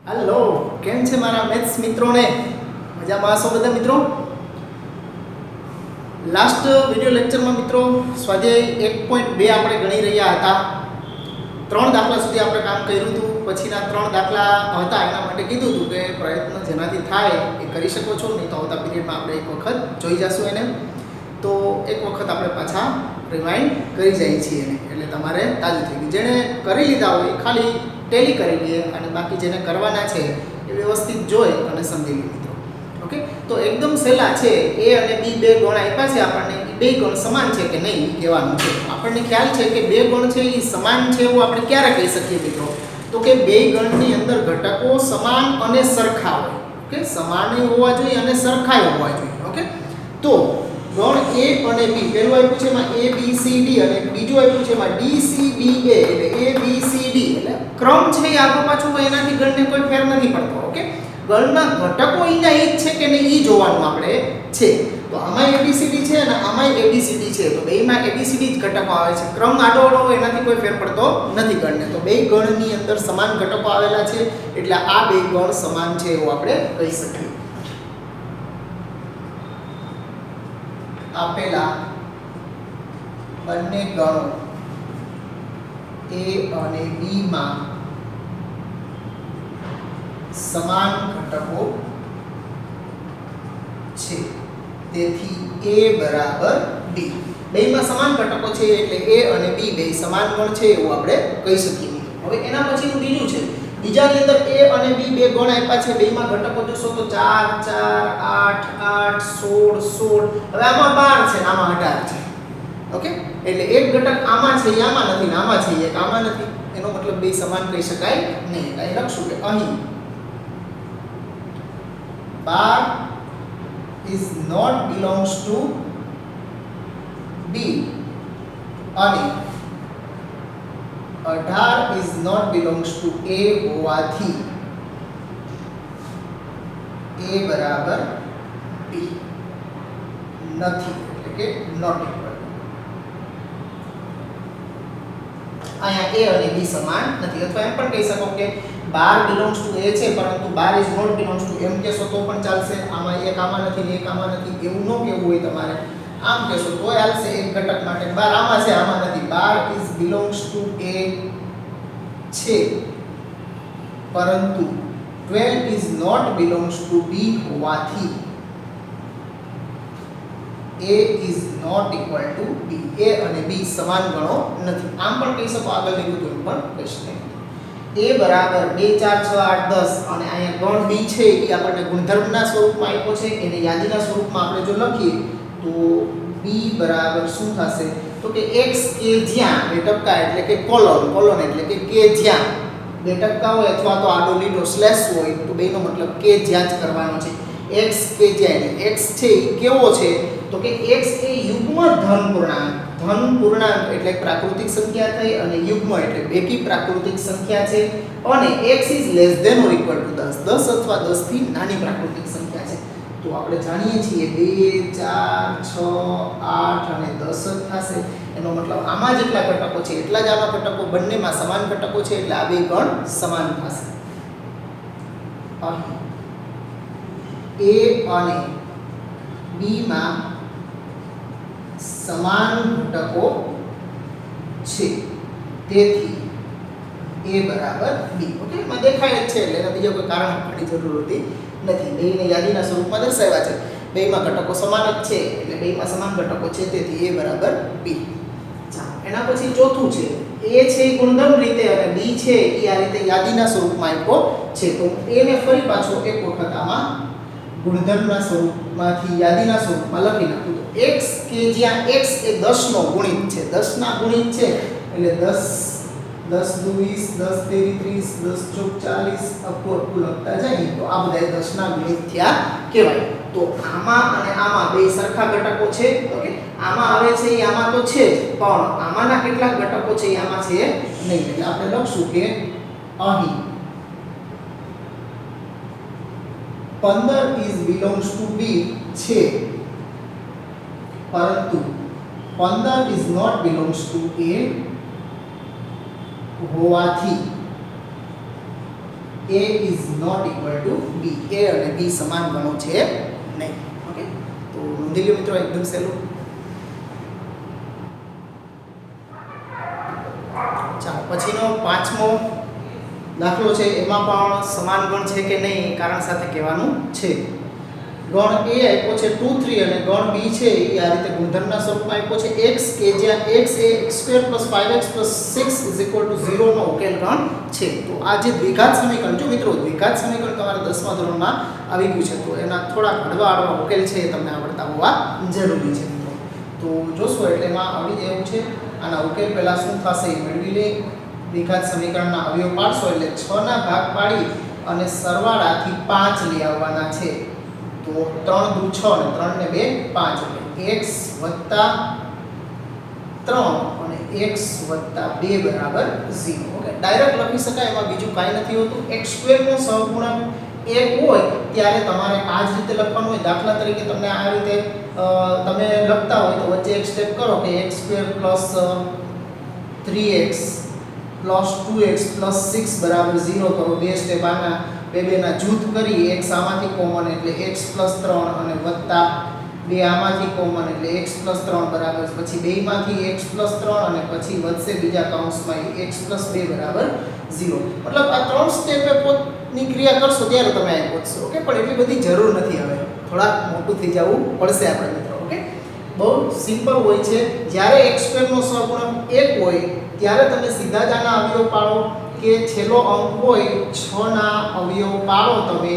Hello केम छे मारा maths मित्रों ने मजा में आशो बधा मित्रों। लास्ट विडियो लेक्चर में मित्रों स्वाध्याय 1.2 આપણે ગણી રહ્યા હતા। 3 દાખલા સુધી આપણે કામ કર્યું હતું। પછીના 3 દાખલા હતા એના માટે કીધું હતું કે પ્રયત્ન જેનાથી થાય એ કરી શકો છો, નહીં તો આવતા પીરિયડમાં આપણે એક વખત જોઈ જશું એને। તો એક વખત આપણે પાછા રિવાઇન્ડ કરી જઈએ છીએ એને, એટલે તમારે તાજું થઈ ગયું। જેણે કરી લીધા હોય ખાલી ટેલી કરી લઈએ અને બાકી જેને કરવાના છે એ વ્યવસ્થિત જોઈ અને સમજી લે મિત્રો। ઓકે, તો એકદમ સહેલા છે। એ અને બી બે ગણ આપ્યા છે આપણને, એ બે ગણ સમાન છે કે નહીં કહેવાનું છે। આપણને ખ્યાલ છે કે બે ગણ છે એ સમાન છે એવું આપણે ક્યારે કહી શકીએ મિત્રો? તો કે બે ગણની અંદર ઘટકો સમાન અને સરખા હોય। ઓકે, સમાન હોવા જોઈએ અને સરખા હોવા જોઈએ। ઓકે, તો ગણ એ અને બી, પહેલું આપ્યું છે એમાં એ બી સી ડી અને બીજું આપ્યું છે એમાં ડી સી બી એ, એટલે એ બી સી ડી એટલે ક્રમ છે એ આગળ પાછું હોય, એનાથી ગણને કોઈ ફેર નથી પડતો। ઓકે, ગણના ઘટકો એના એ જ છે કે નહીં એ જોવાનું આપણે છે। તો આમાં એબીસીડી છે અને આમાં એબીસીડી છે, તો બેમાં એબીસીડી જ ઘટકો આવે છે। ક્રમ આડો આડો હોય એનાથી કોઈ ફેર પડતો નથી ગણને। તો બે ગણની અંદર સમાન ઘટકો આવેલા છે એટલે આ બે ગણ સમાન છે એવું આપણે કહી શકીએ। આપેલા બંને ગણો એ અને બી માં સમાન ઘટકો છે, તેથી a બરાબર b। બેમાં સમાન ઘટકો છે એટલે a અને b બે સમાન ગણ છે એવું આપણે કહી શકીએ। હવે એના પછીનું બીજું છે, બીજાની અંદર a અને b બે ગણ આપ્યા છે, બેમાં ઘટકો જોશો તો 4 4 8 8 16 16, હવે આમાં 12 છે ને આમાં 18 છે। ઓકે, એટલે એક ઘટક આમાં છે આમાં નથી ને આમાં છે એક આમાં નથી, એનો મતલબ બે સમાન કહી શકાય નહીં। એટલે લખશું કે અહીં 12 is not belongs to b અને 18 is not belongs to a હોવાથી a બરાબર b નથી, એટલે કે નોટ ઇક્વલ। અહીંયા a અને b સમાન નથી, અથવા એમ પણ કહી શકો કે 12 belongs to a છે પરંતુ 12 is not belongs to એમ કહેશો તો પણ ચાલશે। આમાં એક આમાં નથી ને એક આમાં નથી એવું ન કહેવું હોય તમારે, આમ કહેશો તો ચાલશે એક ઘટક માટે। 12 આમાં છે આમાં નથી, 12 is belongs to a છે પરંતુ 12 is not belongs to b હોવાથી a is not equal to b। a અને b સમાન ગણો નથી, આમ પણ કહી શકો, આગળ લીધું તો પણ કહી શકાય। a બરાબર 2 4 6 8 10 અને અહીંયા ગણ b છે એ આપણને ગુણધર્મના સ્વરૂપમાં આપ્યો છે, એને યાદીના સ્વરૂપમાં આપણે જો લખીએ તો b બરાબર શું થશે? તો કે x કે જ્યાં બે ટપકા એટલે કે કોલોન એટલે કે જ્યાં બે ટપકા હોય અથવા તો આડો લીટો સ્લેશ હોય તો બેનો મતલબ કે જ્યાં જ કરવાનો છે। x કે જ્યાં એટલે x છે એ કેવો છે? તો કે x એ યુગ્મ ધન પૂર્ણાંક એટલે પ્રાકૃતિક સંખ્યા થઈ અને યુગ્મ એટલે બેકી પ્રાકૃતિક સંખ્યા છે અને x is less than or equal to 10 10 અથવા 10 થી નાની પ્રાકૃતિક સંખ્યા છે। તો આપણે જાણીએ છીએ 2 4 6 8 અને 10 જ થશે, એનો મતલબ આમાં જેટલા ઘટકો છે એટલા જ આમાં ઘટકો, બંનેમાં સમાન ઘટકો છે એટલે આ બે ગણ સમાન થશે। a અને b માં સમાન ઘટકો છે તેથી a બરાબર b। ઓકે, એમાં દેખાય જ છે એટલે એના બીજા કોઈ કારણ આપવાની જરૂર હોતી નથી, બેને યાદીના સ્વરૂપમાં દર્શાવ્યા છે। બેમાં ઘટકો સમાન જ છે એટલે બેમાં સમાન ઘટકો છે તેથી a બરાબર b। એના પછી ચોથું છે, a છે એ ગુણધર્મ રીતે અને b છે એ આ રીતે યાદીના સ્વરૂપમાં આપ્યો છે। તો a ને ફરી પાછો એક વખત આમાં ગુણધર્મના સ્વરૂપમાંથી યાદીના સ્વરૂપમાં લખી નાખું તો x કે જ્યાં x એ 10 નો ગુણિત છે, 10 ના ગુણિત છે એટલે 10 10 દુ 20 10 તેરી 30 10 ચોક 40 અપૂર્ણ લખતા જાય તો આ બધા 10 ના ગુણિત થયા કહેવાય। તો આમાં અને આમાં બે સરખા ઘટકો છે। ઓકે, આમાં આવે છે એ આમાં તો છે જ, પણ આમાંના કેટલા ઘટકો છે એ આમાં છે નહીં, એટલે આપણે લખશું કે અહીં 15 is belongs to b છે પરંતુ 15 is not belongs to a હોવાથી a is not equal to b. a અને b સમાન ગણો છે નહીં. ઓકે, તો નોંધી લો મિત્રો, એકદમ સહેલું. ચાલો પછીનો પાંચમો દાખલો છે. એમાં પણ સમાન ગણ છે કે નહીં કારણ સાથે કહેવાનું છે. ગણ a આપ્યો છે 2 3 અને ગણ b છે એ આ રીતે ગુણધર્મના સ્વરૂપમાં આપ્યો છે x, કે જ્યાં x એ x² + 5x + 6 0 નો ઉકેલ ગણ છે. તો આ જે દ્વિઘાત સમીકરણ, જો મિત્રો દ્વિઘાત સમીકરણ તમારા 10મા ધોરણમાં આવી ગયું છે, તો એના થોડા હળવા ઉકેલ છે એ તમને આવડતા હોવા જરૂરી છે મિત્રો. તો જોશો એટલે એમાં આવડી જાય એવું છે. આના ઉકેલ પહેલા શું થશે એ મેળવી લે. દ્વિઘાત સમીકરણના અવયવ પાડશો એટલે 6 ના ભાગ પાડી અને સરવાળાથી 5 લઈ આવવાના છે. તો 3 દુ 6 અને 3 ને 2 5 એટલે x + 3 અને x + 2 બરાબર 0. ઓકે, ડાયરેક્ટ લખી શકાય, એમાં બીજું કાંઈ નથી હોતું. x² નો સહગુણક 1 હોય ત્યારે તમારે આ જ રીતે લખવાનું હોય. દાખલા તરીકે તમને આ રીતે તમે લખતા હોય તો વચ્ચે એક સ્ટેપ કરો કે x² + 3x + 2x + 6 બરાબર 0 કરો. બે સ્ટેપ આના બે ના જૂથ કરી x આમાંથી કોમન એટલે x + 3 અને વત્તા 2 આમાંથી કોમન એટલે x + 3 બરાબર, પછી બેમાંથી x + 3 અને પછી વધશે બીજા કૌંસમાં x + 2 બરાબર 0. મતલબ આ ત્રણ સ્ટેપે પોતની ક્રિયા કરશો ત્યારે તમે આ પહોંચશો. ઓકે, પણ એટલી બધી જરૂર નથી. હવે થોડાક મોટું થઈ જવું પડશે આપણે મિત્રો. ઓકે, બહુ સિમ્પલ હોય છે. જ્યારે x² નો સહગુણક 1 હોય ત્યારે તમે સીધા જ આના અવયવ પાડો, કે છેલ્લો અંક હોય 6 ના અવયવ પાડો તમે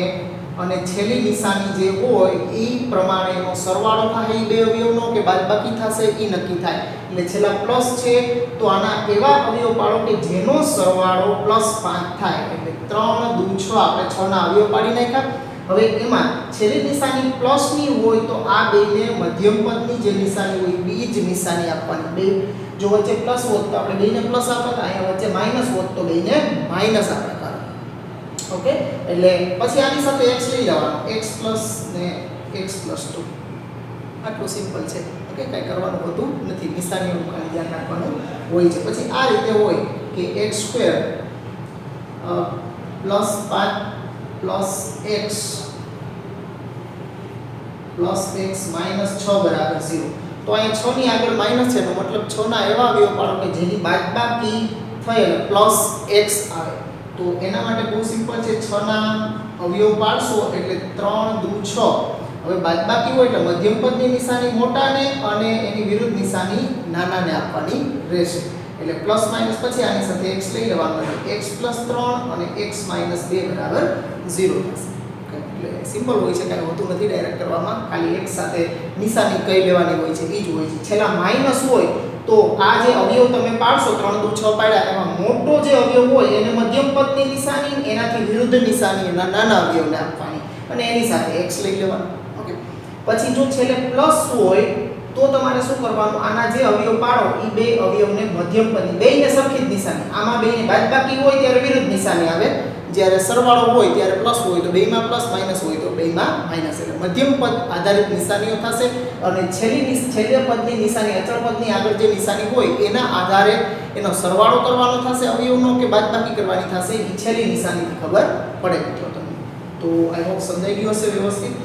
અને છેલ્લી નિશાની જે હોય એ પ્રમાણેનો સરવાળો થાય. એ બે અવયવનો કે બાદબાકી થશે એ નક્કી થાય. એટલે છેલ્લા પ્લસ છે તો આના એવા અવયવ પાડો કે જેનો સરવાળો +5 થાય. એટલે 3 દુ 6 આપણે 6 ના અવયવ પાડી નાખ્યા. હવે એમાં છેલ્લી નિશાની પ્લસની હોય તો આ બેને મધ્યમ પદની જે નિશાની હોય બીજ નિશાની આપવાની. બે જો વચ્ચે પ્લસ હોત તો આપણે બેને પ્લસ આપતા, અહીંયા વચ્ચે માઈનસ હોત તો બેને માઈનસ આપણે કરતા. ઓકે, એટલે પછી આની સાથે x લઈ લેવાનો, x + ને x + 2. આટલું સિમ્પલ છે. ઓકે, કંઈ કરવાનું હોતું નથી. નિશાનીઓનું ખાલી ધ્યાન રાખવાનું હોય છે. પછી આ રીતે હોય કે x² + 5 + x - 6 બરાબર 0. તો અહીંયા 6 ની આગળ માઈનસ છે, તો મતલબ 6 ના એવા અવયવ પાડો કે જેની બાદબાકી થઈ અને +x આવે. તો એના માટે બહુ સિમ્પલ છે. 6 ના અવયવ પાડશો એટલે 3 દુ 6. હવે બાદબાકી હોય એટલે મધ્યમ પદની નિશાની મોટાને અને એની વિરુદ્ધ નિશાની નાનાને આપવાની રહેશે. એટલે પ્લસ માઈનસ પછી આની સાથે x લઈ લેવાનો એટલે x + 3 અને x - 2 બરાબર 0 થશે. એટલે સિમ્પલ હોય છે, કાંઈ હોતું નથી ડાયરેક્ટ કરવામાં. ખાલી x સાથે નિશાની કઈ લેવાની હોય છે એ જ હોય છે. છેલ્લા માઈનસ હોય તો આ જે અવયવ તમે પાડશો 3 દુ 6 પાડ્યા, એમાં મોટો જે અવયવ હોય એને મધ્યમ પદની નિશાની, એનાથી વિરુદ્ધ નિશાની એના નાના અવયવને આપવાની અને એની સાથે x લઈ લેવાનું. ઓકે, પછી જો છેલ્લે પ્લસ હોય તો તમારે શું કરવાનું, આના જે અવયવ પાડો એ બે અવયવને મધ્યમ પદની, બેયને સરખી જ નિશાની. આમાં બેયને બાદબાકી હોય ત્યારે વિરુદ્ધ નિશાની આવે, જ્યારે સરવાળો હોય ત્યારે પ્લસ હોય તો બેયમાં પ્લસ, માઈનસ હોય તો બેયમાં માઈનસ. એટલે મધ્યમ પદ આધારિત નિશાનીઓ થશે અને છેલ્લે પદની નિશાની, અચળ પદની આગળ જે નિશાની હોય એના આધારે એનો સરવાળો કરવાનો થશે અવયવનો કે બાદબાકી કરવાની થશે એ છેલ્લી નિશાનીથી ખબર પડે મિત્રો તમને. તો આઈ હોપ સમજાઈ ગયું હશે વ્યવસ્થિત.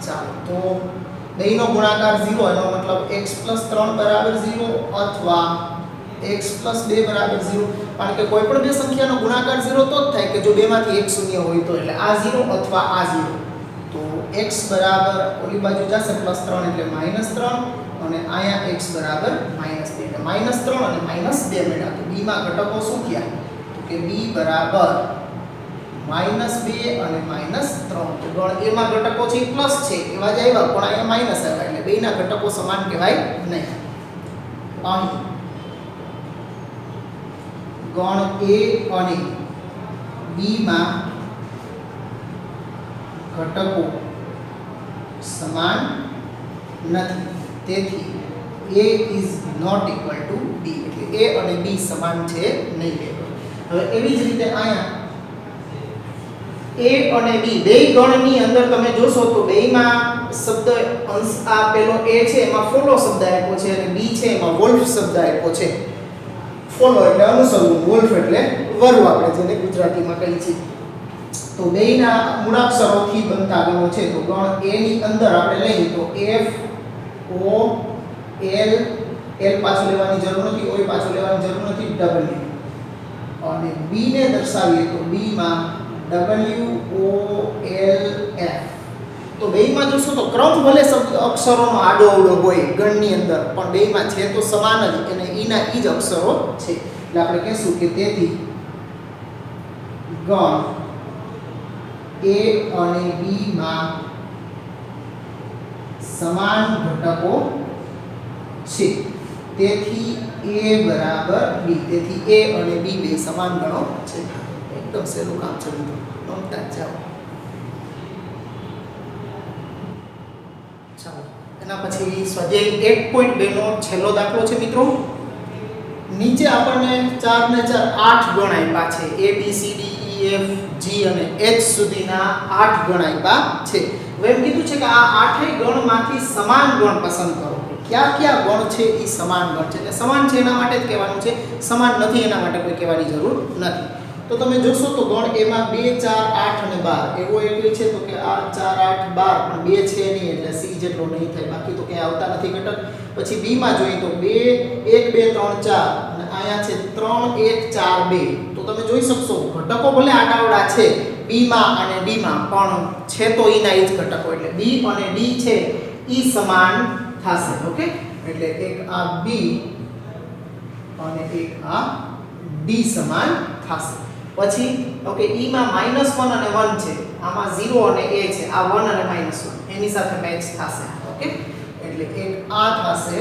ચાલો, તો બેયનો ગુણાકાર 0, એનો મતલબ x + 3 બરાબર 0 અથવા x + 2 બરાબર 0. કારણ કે કોઈ પણ બે સંખ્યાનો ગુણાકાર 0 તો જ થાય કે જો બેમાંથી એક શૂન્ય હોય તો. એટલે આ 0 અથવા આ 0. તો x બરાબર ઓલી બાજુ જશે +3 એટલે -3 અને અહીંયા x બરાબર -2 એટલે -3 અને -2 મળ્યા. તો b માં ઘટકો શું થયા? તો કે b બરાબર -2 અને -3. તો ગણ a માં ઘટકો છે પ્લસ છે એવા જ આવ્યા, પણ અહીંયા માઈનસ આવ્યા એટલે બેયના ઘટકો સમાન કહેવાય નહીં. અહીં ગણ a અને b માં ઘટકો સમાન નથી, તેથી a is not equal to b. એટલે a અને b સમાન છે નહીં. હવે એવી જ રીતે અહીંયા a અને b બે ગણની અંદર તમે જોશો તો બેયમાં શબ્દ અંશ આ પેલો a છે એમાં ફોલો શબ્દ આપ્યો છે અને b છે એમાં વોલ્ફ શબ્દ આપ્યો છે. ફોલો એટલે અનુસરવું, વોલ્ફ એટલે વરુ આપણે જેને ગુજરાતીમાં કહીએ છીએ. તો બેયના મૂળાક્ષરોથી બનતા ગણો છે. તો ગણ a ની અંદર આપણે લઈએ તો f o l l પાછું લેવાની જરૂર નથી, o પાછું લેવાની જરૂર નથી, w અને b ને દર્શાવીએ તો b માં w o l f. તો બેયમાં જોશો તો ક્રમ ભલે શબ્દ અક્ષરોનો આડો અવળો હોય ગણની અંદર, પણ બેયમાં છે તો સમાન જ અને ઈના ઈ જ અક્ષરો છે. એટલે આપણે કહેશું કે તેથી ગણ a અને b માં સમાન ઘટકો છે. તેથી a બરાબર b. તેથી a અને b બે સમાન ગણો છે. એકદમ સહેલું કામ છે મિત્રો, નોંધતા જ જાઓ. ચાલો એના પછી સ્વાધ્યાય 1.2 નો છેલ્લો દાખલો છે મિત્રો. નીચે આપણને 4 ને 4 8 ગણ આપ્યા છે. a b c d e f g અને h સુધીના 8 ગણ આપ્યા છે. હવે એમ કીધું છે કે આ આઠેય ગણમાંથી સમાન ગણ પસંદ કરો. કયા કયા ગણ છે એ સમાન ગણ છે, એટલે સમાન છે એના માટે જ કહેવાનું છે, સમાન નથી એના માટે કોઈ કહેવાની જરૂર નથી. તો તમે જોશો તો ગણ એમાં 2 4 8 અને 12 એવો એટલે છે તો કે આ 4 8 12 પણ 2 છે નહીં એટલે c જેટલો નહીં થાય, બાકી તો ક્યાંય આવતા નથી ઘટક. પછી b માં જોઈએ તો 2 1 2 3 4 અને અહીંયા છે 3 1 4 2. તો તમે જોઈ શકશો ઘટકો ભલે આડાવડા છે b માં અને d માં, પણ છે તો ઈના ઈ જ ઘટકો, એટલે b અને d છે ઈ સમાન થશે. ઓકે, એટલે એક આ b અને એક આ d સમાન થશે. પછી ઓકે ઈ માં -1 અને 1 છે, આમાં 0 અને a છે, આ 1 અને -1 એની સાથે મેચ થશે. ઓકે, એટલે એક આ થશે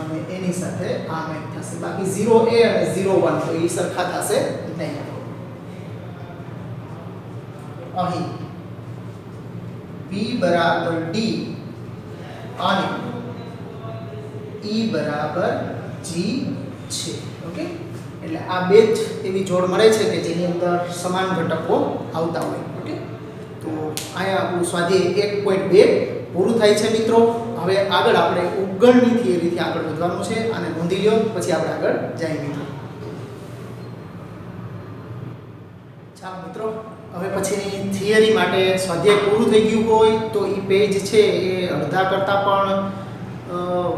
અને એની સાથે આ મેચ થશે. બાકી 0a અને 0 1 તો એ સરખા થશે નહીં. અહીં b બરાબર d અને e બરાબર g છે. ઓકે, એટલે આ બે જ એવી જોડ મળે છે કે જેની અંદર સમાન ઘટકો આવતા હોય. ઓકે, તો અહીંયા આપણું સ્વાધ્યાય 1.2 પૂરું થાય છે મિત્રો. હવે આગળ આપણે ઉપગણની થિયરીથી આગળ વધવાનું છે, અને નોંધી લ્યો પછી આપણે આગળ જઈએ મિત્રો. ચાલો મિત્રો, હવે પછીની થિયરી માટે સ્વાધ્યાય પૂરું થઈ ગયું હોય તો એ પેજ છે એ અડધા કરતાં પણ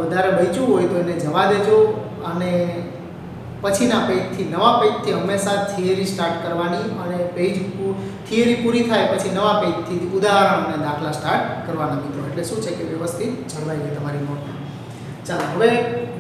વધારે બચ્યું હોય તો એને જવા દેજો, અને પછીના પેજથી નવા પેજથી હંમેશા થિયરી સ્ટાર્ટ કરવાની, અને પેજ થિયરી પૂરી થાય પછી નવા પેજથી ઉદાહરણ અને દાખલા સ્ટાર્ટ કરવાના મિત્રો. એટલે શું છે કે વ્યવસ્થિત જળવાઈ ગઈ તમારી નોટ. ચાલો હવે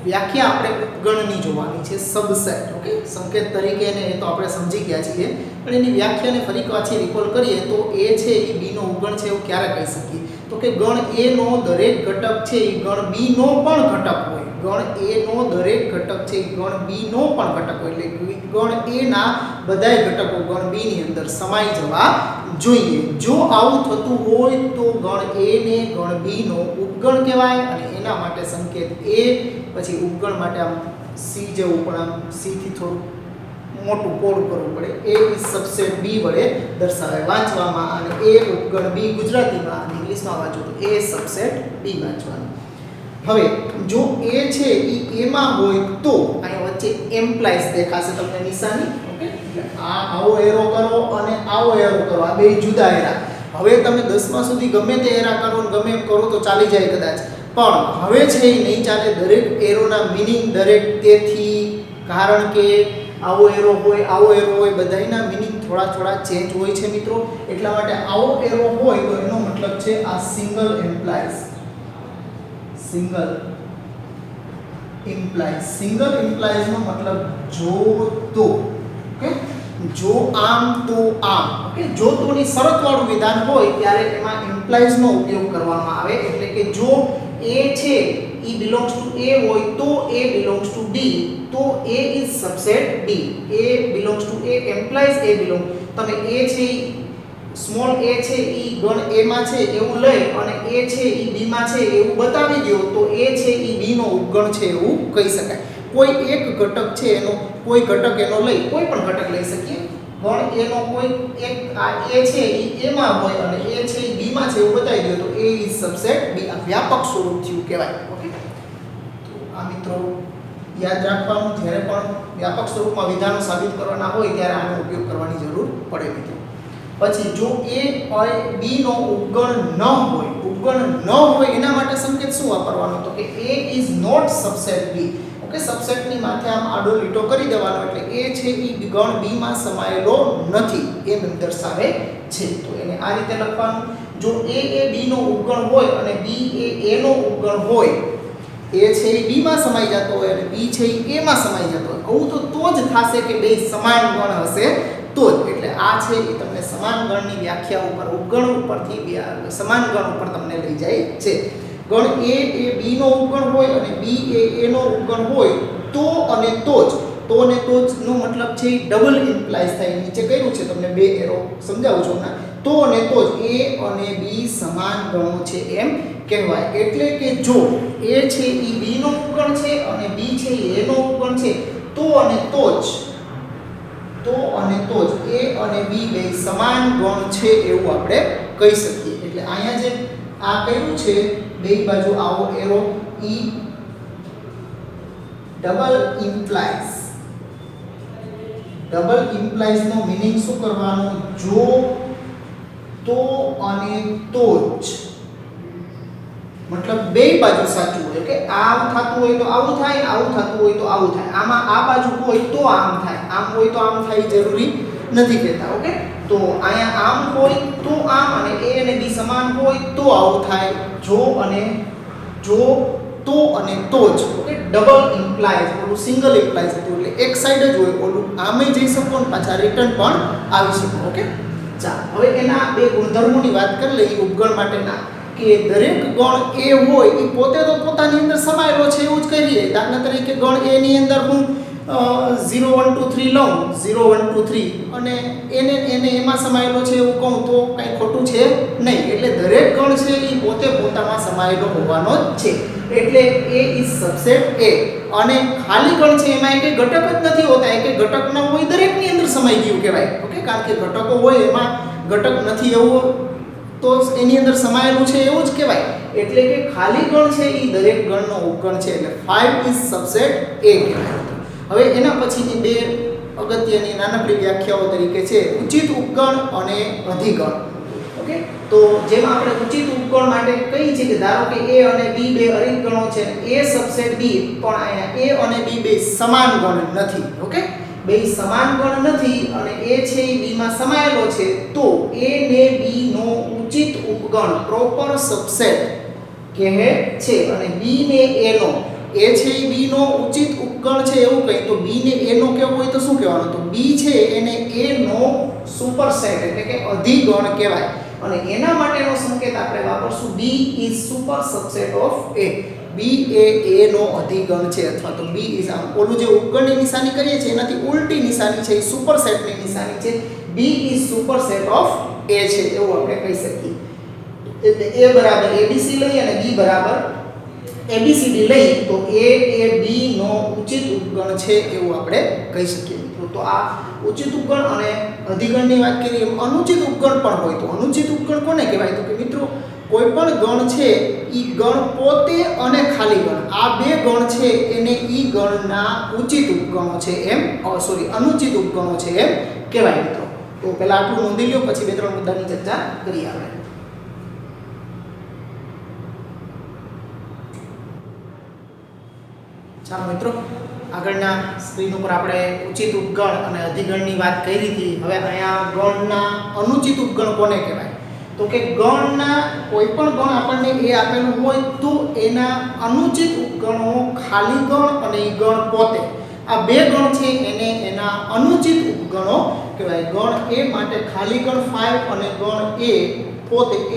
વ્યાખ્યા આપણે ઉપગણની જોવાની છે, સબસેટ. ઓકે, સંકેત તરીકે ને એ તો આપણે સમજી ગયા છીએ, પણ એની વ્યાખ્યાને ફરી પાછી રિકોલ કરીએ તો એ છે એ b નો ઉપગણ છે એવું ક્યારે કહી શકીએ? તો કે ગણ a નો દરેક ઘટક છે એ ગણ b નો પણ ઘટક હોય. ગણ a નો દરેક ઘટક છે એ ગણ b નો પણ ઘટક હોય, એટલે ગણ a ના બધાય ઘટકો ગણ b ની અંદર સમાઈ જવા જોઈએ. જો આવું થતું હોય તો ગણ a ને ગણ b નો ઉપગણ કહેવાય, અને એના માટે સંકેત a, પછી ઉપગણ માટે આમ c જેવું પણ આમ c થી થોડું મોટું પોળું કરવું પડે, a ઇઝ સબસેટ b વડે દર્શાવાય વાંચવામાં, અને a ઉપગણ b ગુજરાતીમાં અને ઇંગ્લિશમાં વાંચો તો a સબસેટ b વાંચવાનું. હવે જો a છે એ a માં હોય તો અહીં વચ્ચે એમ્પ્લાઇઝ દેખાશે તમને નિશાની. ઓકે, એટલે આ આવો એરો કરો અને આવો એરો કરો, આ બે જુદા એરા. હવે તમે 10મા સુધી ગમે તે એરા કરો ને ગમે એમ કરો તો ચાલી જાય કદાચ, પણ હવે છે એ નહીં ચાલે. દરેક એરોના મીનિંગ દરેક, તેથી કારણ કે આવો એરો હોય આવો એરો હોય, બધાયના મીનિંગ થોડા થોડા ચેન્જ હોય છે મિત્રો. એટલા માટે આવો એરો હોય તો એનો મતલબ છે આ single employees. Single employees, single employees નો મતલબ જો તો. ઓકે, જો આમ તો આમ. ઓકે, જો તોની શરતવાળું વિધાન હોય ત્યારે એમાં ઇમ્પ્લાઇઝ નો ઉપયોગ કરવામાં આવે. એટલે કે જો a છે e belongs to a હોય તો a belongs to b, તો a is subset b. a belongs to a implies a belong. તમે a છે સ્મોલ a છે એ ગણ a માં છે એવું લઈ અને a છે એ b માં છે એવું બતાવી દો તો a છે એ b નો ઉપગણ છે એવું કહી શકાય. કોઈ એક ઘટક છે એનો, કોઈ ઘટક એનો લઈ, કોઈ પણ ઘટક લઈ શકીએ, ગણ A નો કોઈ એક આ A છે ઈ A માં હોય અને A છે ઈ B માં છે એવું બતાવી દો તો A ઇઝ સબસેટ B. આ વ્યાપક સ્વરૂપ થયું કહેવાય. ઓકે, તો આ મિત્રો યાદ રાખવાનું, જ્યારે પણ વ્યાપક સ્વરૂપમાં વિધાનો સાબિત કરવાના હોય ત્યારે આનો ઉપયોગ કરવાની જરૂર પડે મિત્રો. પછી જો A B નો ઉપગણ ન હોય, ઉપગણ ન હોય એના માટે સંકેત શું વાપરવાનો તો કે A is not subset B. Okay, સબસેટની માથે આમ આડો લીટો કરી દેવાનો એટલે A છે ઈ ગણ B માં સમાયેલો નથી એમ દર્શાવે છે. તો એને આ રીતે લખવાનું. જો A B નો ઉપગણ હોય અને B A નો ઉપગણ હોય, A છે એ B માં સમાઈ જતો હોય અને B છે એ A માં સમાઈ જતો હોય, આવું તો જ થશે કે બે સમાન ગણ હશે તો જ. એટલે આ છે એ તમને સમાન ગણની વ્યાખ્યા ઉપર, ઉપગણ ઉપરથી સમાન ગણ ઉપર તમને લઈ જાય છે. ગણ A એ B નો ઉપગણ હોય અને B એ A નો ઉપગણ હોય તો અને તો જ, તો ને તો જ નો મતલબ છે ડબલ ઇમ્પ્લાઇઝ થાય. નીચે કર્યું છે તમને બે એરો સમજાવું છું ના, તો અને તો જ A અને B સમાન ગણો છે એમ કહેવાય. એટલે કે જો A છે એ B નો ઉપગણ છે અને B છે એ A નો ઉપગણ છે તો અને તો જ A અને B બે સમાન ગણ છે એવું આપણે કહી શકીએ. એટલે અહીંયા જે આ કર્યું છે બે બાજુ આવો એરો ઈ ડબલ ઇમ્પ્લાઇઝ નો મીનિંગ શું કરવાનું? જો, તો અને તો જ, મતલબ બે બાજુ સાચું હોય કે આમ થતું હોય તો આવું થાય, આવું થતું હોય તો આવું થાય. આમાં આ બાજુ હોય તો આમ થાય, આમ હોય તો આમ થાય જરૂરી નથી કહેતા. ઓકે, તો અહીંયા આમ હોય તો આમ અને A અને B સમાન હોય તો આવું થાય. જો, તો અને તો જ. ઓકે, ડબલ ઇમ્પ્લાઇઝ, ઓલું સિંગલ ઇમ્પ્લાઇઝ હતું એટલે એક સાઈડ જ હોય, ઓલું આમે જઈ શકો ને પાછા રિટર્ન પણ આવી શકો. ઓકે, ચાલો હવે એના બે ગુણધર્મોની વાત કરી લઈએ ઉપગણ માટેના. કે દરેક ગણ A હોય એ પોતે તો પોતાની અંદર સમાયેલો છે એવું જ કહીએ. દાખલા તરીકે ગણ A ની અંદર હું 0 1 2 3 લઉં, 0 1 2 3 અને એને એમાં સમાયેલો છે એવું કહું તો કંઈ ખોટું છે નહીં. એટલે દરેક ગણ છે એ પોતે પોતામાં સમાયેલો હોવાનો જ છે. એટલે A ઇઝ સબસેટ A. અને ખાલી ગણ છે એમાં એક ઘટક જ નથી હોતા, એક ઘટક ન હોય દરેકની અંદર સમાઈ ગયું કહેવાય. ઓકે, કારણ કે ઘટકો હોય એમાં ઘટક નથી એવું તો એની અંદર સમાયેલું છે એવું જ કહેવાય. એટલે કે ખાલી ગણ છે એ દરેક ગણનો ઉપગણ છે. એટલે 5 ઇઝ સબસેટ A કહેવાય. હવે એના પછીની બે અગત્યની નાનકડી વ્યાખ્યાઓ તરીકે છે ઉચિત ઉપગણ અને અધિગણ. ઓકે, તો જેમાં આપણે ઉચિત ઉપગણ માટે કહીએ છીએ કે ધારો કે A અને B બે અધિક ગણો છે, A સબસેટ B, પણ અહીંયા A અને B બે સમાન ગણ નથી. ઓકે, બે સમાન ગણ નથી અને A છે એ B માં સમાયેલો છે તો A ને B નો ઉચિત ઉપગણ પ્રોપર સબસેટ કહે છે અને B ને A નો, A છે એ B નો ઉચિત ઉપગણ છે એવું કહી તો B ને A નો કેવો હોય તો શું કહેવાનું? તો B છે એને A નો સુપરસેટ એટલે કે અધિગણ કહેવાય. અને એના માટેનો સંકેત આપણે વાપરશું B is super subset of A. B A A નો અધિગણ છે અથવા તો B ઇઝ, આમ ઓલું જે ઉપગણની નિશાની કરીએ છીએ એનાથી ઉલટી નિશાની છે એ સુપરસેટની નિશાની છે. B is superset of A છે એવું આપણે કહી શકીએ. એટલે A બરાબર ABC લઈએ અને B બરાબર ABCD લઈએ તો A એ B નો ઉચિત ઉપગણ છે એવું આપણે કહી શકીએ. તો આ ઉચિત ઉપગણ અને અધિગણની વાત કરીએ. અનુચિત ઉપગણ પણ હોય તો અનુચિત ઉપગણ કોને કહેવાય? તો કે મિત્રો કોઈ પણ ગણ છે ઈ ગણ પોતે અને ખાલી ગણ, આ બે ગણ છે એને ઈ ગણના ઉચિત ઉપગણો છે એમ અનુચિત ઉપગણો છે એમ કહેવાય મિત્રો. તો પહેલા આટલું નોંધી લ્યો, પછી બે ત્રણ મુદ્દાની ચર્ચા કરીએ આપણે. ચાલો મિત્રો, આગળના સ્ક્રીન ઉપર આપણે ઉચિત ઉપગણ અને અધિગણની વાત કરી હતી. હવે અહીંયા ગણના અનુચિત ઉપગણ કોને કહેવાય? તો કે ગણના કોઈ પણ ગણ આપણને એ આપેલું હોય તો એના અનુચિત ઉપગણો ખાલી ગણ અને એ ગણ પોતે, આ બે ગણ છે એને એના અનુચિત ઉપગણો કહેવાય. ગણ A માટે ખાલી ગણ 5 અને ગણ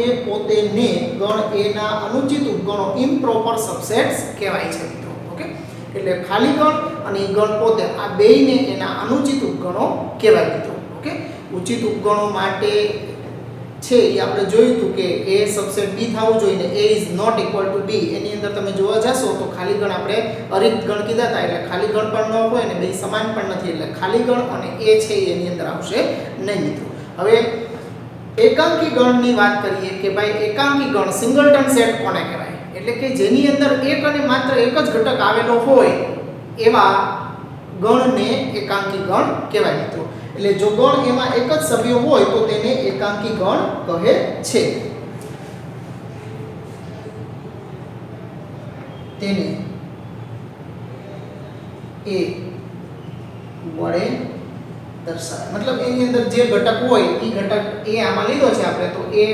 A પોતે ને ગણ A ના અનુચિત ઉપગણો ઇમ્પ્રોપર સબસેટ્સ કહેવાય છે મિત્રો. ઓકે, એટલે ખાલી ગણ અને ગણ પોતે આ બેયને એના અનુચિત ઉપગણો કહેવાય મિત્રો. ઓકે, ઉચિત ઉપગણો માટે છે એ આપણે જોયું હતું કે એ સબસેટ બી થવું જોઈએ ને એ ઇઝ નોટ ઇક્વલ ટુ બી. એની અંદર તમે જોવા જશો તો ખાલી ગણ આપણે અરિક્ત ગણ કીધા હતા, એટલે ખાલી ગણ પણ ન હોય ને બે સમાન પણ નથી, એટલે ખાલી ગણ અને એ છે એની અંદર આવશે નહીં મિત્રો. હવે એકાંકી ગણની વાત કરીએ કે ભાઈ એકાંકી ગણ સિંગલટન સેટ કોને કહેવાય, એટલે કે જેની અંદર એક અને માત્ર એક જ ઘટક આવેલો હોય એવા ગણને એકાંકી ગણ કહેવાય મિત્રો. એટલે જો ગણ એમાં એક જ સભ્ય હોય તો તેને એકાંકી ગણ કહે છે. તેને એ વડે દર્શાવે, મતલબ એની અંદર જે ઘટક હોય એ ઘટક એ આમાં લીધો છે આપણે, તો એ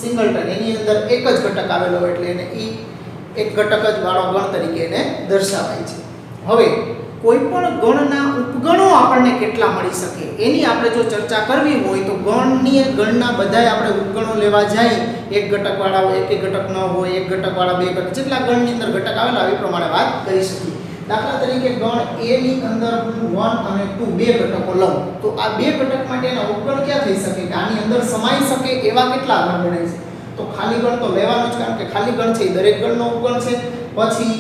સિંગલટન એની અંદર એક જ ઘટક આવેલો હોય એટલે એને એ એક ઘટક જ વાળો ગણ તરીકે એને દર્શાવાય છે. હવે કોઈ પણ ગણના ઉપગણો આપણને કેટલા મળી શકે એની આપણે જો ચર્ચા કરવી હોય તો ગણના બધાય આપણે ઉપગણો લેવા જાય, એક ઘટક વાળા હોય, એક ઘટક ન હોય, એક ઘટક વાળા બે ઘટક, જેટલા ગણની અંદર ઘટક આવેલા એ પ્રમાણે વાત કરી શકીએ. દાખલા તરીકે ગણ A ની અંદર હું 1 અને 2 બે ઘટકો લઉં તો આ બે ઘટક માટેના ઉપગણ ક્યાં થઈ શકે કે આની અંદર સમાઈ શકે એવા કેટલા ગણ ગણાય છે? તો ખાલી ગણ તો લેવાનું જ, કારણ કે ખાલી ગણ છે એ દરેક ગણનો ઉપગણ છે. પછી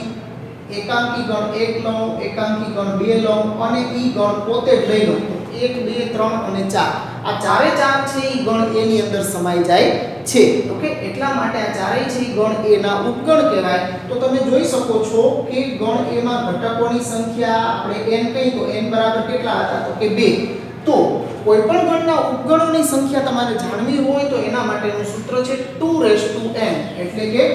એકાંકી ગણ 1 લઉં, એકાંકી ગણ 2 લઉં અને ઈ ગણ પોતે જ લઈ લઉં તો 1 2 3 અને 4 આ ચારે ચાર છે એ ગણ A ની અંદર સમાઈ જાય છે. ઓકે, એટલા માટે આ ચારેય છે ગણ A ના ઉપગણ કહેવાય. તો તમે જોઈ શકો છો કે ગણ A માં ઘટકોની સંખ્યા આપણે n કહી તો n બરાબર કેટલા હતા તો કે 2. તો કોઈ પણ ગણના ઉપગણોની સંખ્યા તમારે જાણવી હોય તો એના માટેનું સૂત્ર છે 2n, એટલે કે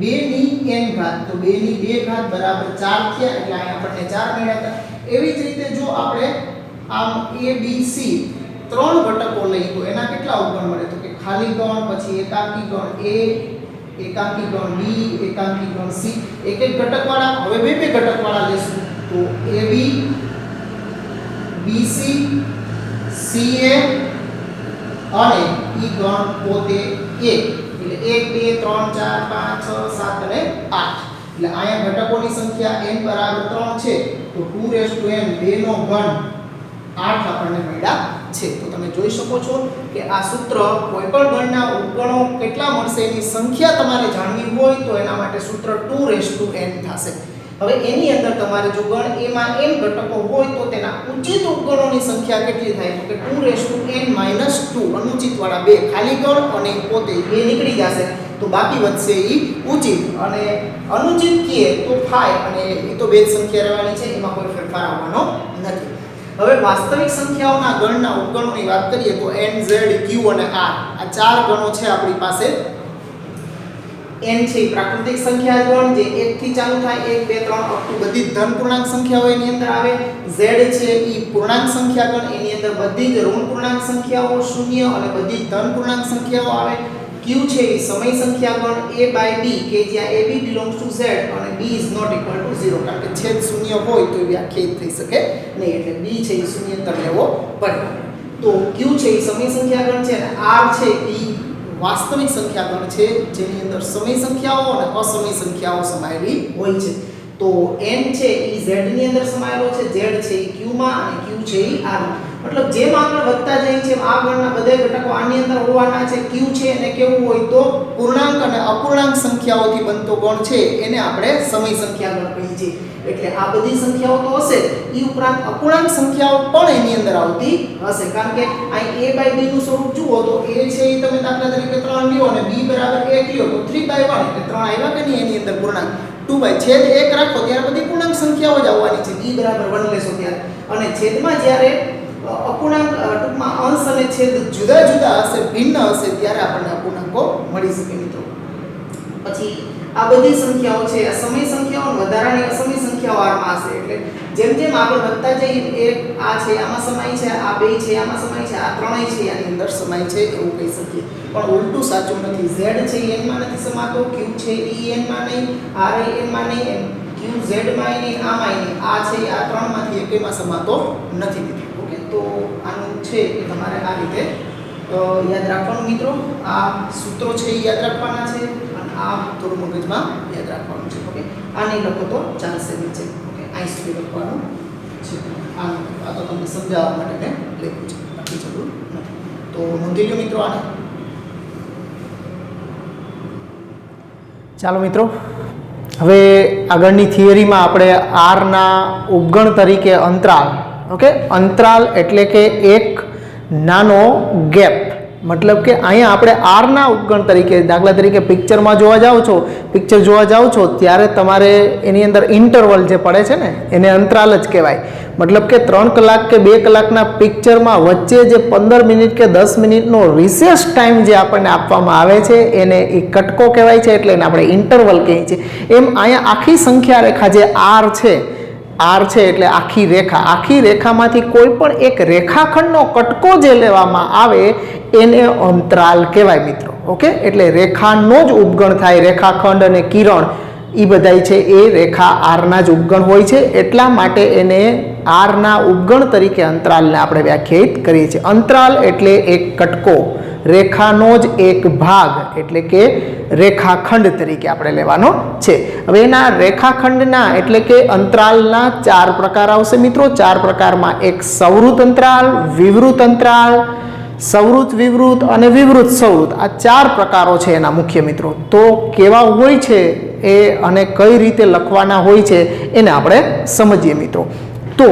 2 ની n ઘાત. તો 2 ની 2 ઘાત બરાબર 4 થયા, એટલે અહીં આપણને 4 મળ્યા હતા. એવી જ રીતે જો આપણે આમ a b c ત્રણ ઘટકો લઈએ તો એના કેટલા ઉપગણ મળે તો કે ખાલી ગણ, પછી એકાંકી ગણ a, એકાંકી ગણ b, એકાંકી ગણ c, એક એક ઘટક વાળા. હવે બે બે ઘટક વાળા લેશું તો ab, bc, ca અને ઈ ગણ પોતે a, એટલે 1 2 3 4 5 6 7 અને 8. એટલે અહીંયા ઘટકોની સંખ્યા n બરાબર 3 છે તો 2n 2 નો ઘન 8 આપણને મળ્યા છે. તો તમે જોઈ શકો છો કે આ સૂત્ર કોઈ પણ ગણના ઉપગણો કેટલા મળશે એની સંખ્યા તમારે જાણવી હોય તો એના માટે સૂત્ર 2n થશે. હવે એની અંદર તમારે જો ગણ A માં n ઘટકો હોય તો તેના ઉચિત ઉપગણોની સંખ્યા કેટલી થાય તો કે 2n - 2 અનુચિત વાળા બે ખાલી ગણ અને પોતે બે નીકળી જશે તો બાકી વધશે ઈ ઉચિત, અને અનુચિત કીએ તો 5 અને એ તો બે જ સંખ્યા રહેવાની છે, એમાં કોઈ ફેરફાર આવવાનો નથી. હવે વાસ્તવિક સંખ્યાઓના ગણના ઉપગણોની વાત કરીએ તો n, z, q અને r આ ચાર ગણો છે આપણી પાસે. n છે પ્રાકૃતિક સંખ્યા ગણ જે 1 થી ચાલુ થાય, 1 2 3 અપ ટુ બધી ધન પૂર્ણાંક સંખ્યાઓ એની અંદર આવે. z છે ઈ પૂર્ણાંક સંખ્યા ગણ, એની અંદર બધી જ ઋણ પૂર્ણાંક સંખ્યાઓ, શૂન્ય અને બધી ધન પૂર્ણાંક સંખ્યાઓ આવે. q છે ઈ સમય સંખ્યા ગણ a by b કે જ્યાં ab belongs to z અને b is not equal to 0, કારણ કે છેદ શૂન્ય હોય તો એ વ્યાખ્યાયિત થઈ શકે નહીં, એટલે b છે ઈ શૂન્યતર લેવો પડે. તો q છે ઈ સમય સંખ્યા ગણ છે અને r છે ઈ વાસ્તવિક સંખ્યા ગણ છે જેની અંદર સમય સંખ્યાઓ અને અસમય સંખ્યાઓ સમાયેલી હોય છે. તો n છે ઈ z ની અંદર સમાયેલો છે, z છે ઈ q માં અને q છે ઈ r માં. મતલબ જેમ આગળ વધતા જાય છે આ ગણના બધા ઘટકો આની અંદર હોવાના છે. q છે અને કેવું હોય તો પૂર્ણાંક અને અપૂર્ણાંક સંખ્યાઓથી બનતો ગણ છે એને આપણે સમય સંખ્યા ગણ કહીએ છીએ. એટલે આ બધી સંખ્યાઓ તો હશે, ઈ ઉપરાંત અપૂર્ણાંક સંખ્યાઓ પણ એની અંદર આવતી હશે, કારણ કે અહીં a by b નું સ્વરૂપ જુઓ તો a છે ઈ તમે દાખલા તરીકે 3 લ્યો અને b બરાબર 1 લ્યો તો 3/1 એટલે 3 આવ્યા કે નહીં એની અંદર પૂર્ણાંક. 2 છેદ 1 રાખો ત્યારે બધી પૂર્ણાંક સંખ્યાઓ જ આવવાની છે. b બરાબર 1 લેશો ત્યારે, અને છેદમાં જ્યારે અપૂર્ણાંક ટૂંકમાં અંશ અને છેદ જુદા જુદા હશે, ભિન્ન હશે, ત્યારે આપણને અપૂર્ણાંકો મળી શકે મિત્રો. પછી આ બધી સંખ્યાઓ છે આ સમય સંખ્યાઓ વધારાની અસમય સંખ્યાઓ આમાં હશે, એટલે જેમ જેમ આગળ વધતા જઈએ એક આ છે આમાં સમાય છે, આ બે છે આમાં સમાય છે, આ ત્રણેય છે આની અંદર સમાય છે એવું કહી શકીએ. પણ ઉલટું સાચું નથી. z છે એ n માં નથી સમાતો, q છે એ n માં નહીં, r એ n માં નહીં, q z માં નહીં, આમાં નહીં, આ છે આ ત્રણમાંથી એકેયમાં સમાતો નથી મિત્રો. ઓકે, તો આનું છે એ તમારે આ રીતે યાદ રાખવાનું મિત્રો. આ સૂત્રો છે એ યાદ રાખવાના છે અને આ થોડું મગજમાં યાદ રાખવાનું છે. ઓકે, આ નહીં લખો તો ચાલશે નીચે. ઓકે, અહીં સુધી લખવાનું છે. આ તો તમને સમજાવવા માટે મેં લખ્યું છે, બાકી જરૂર નથી. તો નોંધી લો મિત્રો આને. ચાલો મિત્રો, હવે આગળની થિયરીમાં આપણે આરના ઉપગણ તરીકે અંતરાલ, ઓકે, અંતરાલ એટલે કે એક નાનો ગેપ, મતલબ કે અહીંયા આપણે આરના ઉપગણ તરીકે, દાખલા તરીકે પિક્ચરમાં પિક્ચર જોવા જાઓ છો ત્યારે તમારે એની અંદર ઇન્ટરવલ જે પડે છે ને એને અંતરાલ જ કહેવાય. મતલબ કે 3 કલાક કે 2 કલાકના પિક્ચરમાં વચ્ચે જે 15 મિનિટ કે 10 મિનિટનો રિસેસ ટાઈમ જે આપણને આપવામાં આવે છે એને એ કટકો કહેવાય છે, એટલે એને આપણે ઇન્ટરવલ કહીએ છીએ. એમ અહીંયા આખી સંખ્યા રેખા જે આર છે એટલે આખી રેખામાંથી કોઈ પણ એક રેખાખંડનો કટકો જે લેવામાં આવે એને અંતરાલ કહેવાય મિત્રો. ઓકે, એટલે રેખાનો જ ઉપગણ થાય, રેખાખંડ અને કિરણ એ બધાય છે એ રેખા આરના જ ઉપગણ હોય છે, એટલા માટે એને આરના ઉપગણ તરીકે અંતરાલને આપણે વ્યાખ્યાયિત કરીએ છીએ. અંતરાલ એટલે એક કટકો, રેખાનો જ એક ભાગ એટલે કે રેખાખંડ તરીકે આપણે લેવાનો છે. હવે એના રેખાખંડના એટલે કે અંતરાલના 4 પ્રકાર આવશે મિત્રો. 4 પ્રકારમાં એક સવૃત અંતરાલ, વિવૃત અંતરાલ, સવૃત વિવૃત અને વિવૃત સવૃત, આ 4 પ્રકારો છે એના મુખ્ય મિત્રો. તો કેવા હોય છે એ અને કઈ રીતે લખવાના હોય છે એને આપણે સમજીએ મિત્રો. તો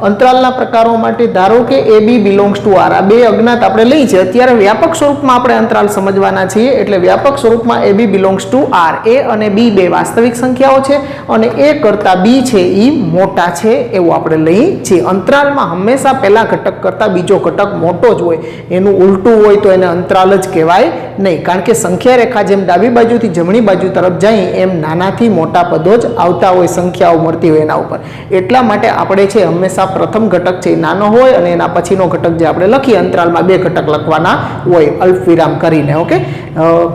અંતરાલના પ્રકારો માટે ધારો કે એ બી બિલોંગ્સ ટુ આર, આ 2 અજ્ઞાત આપણે લઈ છે. અત્યારે વ્યાપક સ્વરૂપમાં આપણે અંતરાલ સમજવાના છીએ, એટલે વ્યાપક સ્વરૂપમાં એ બી બિલોંગ્સ ટુ આર. એ અને બી 2 વાસ્તવિક સંખ્યાઓ છે અને એ કરતાં બી છે એ મોટા છે એવું આપણે લઈએ છીએ. અંતરાલમાં હંમેશા પહેલા ઘટક કરતાં બીજો ઘટક મોટો જ હોય, એનું ઉલટું હોય તો એને અંતરાલ જ કહેવાય નહીં, કારણ કે સંખ્યા રેખા જેમ ડાબી બાજુથી જમણી બાજુ તરફ જાય એમ નાનાથી મોટા પદો જ આવતા હોય, સંખ્યાઓ મળતી હોય એના ઉપર. એટલા માટે આપણે છે હંમેશા પ્રથમ ઘટક છે નાનો હોય અને એના પછીનો ઘટક જે આપણે લખીએ અંતરાલમાં 2 ઘટક લખવાના હોય અલ્પ વિરામ કરીને. ઓકે,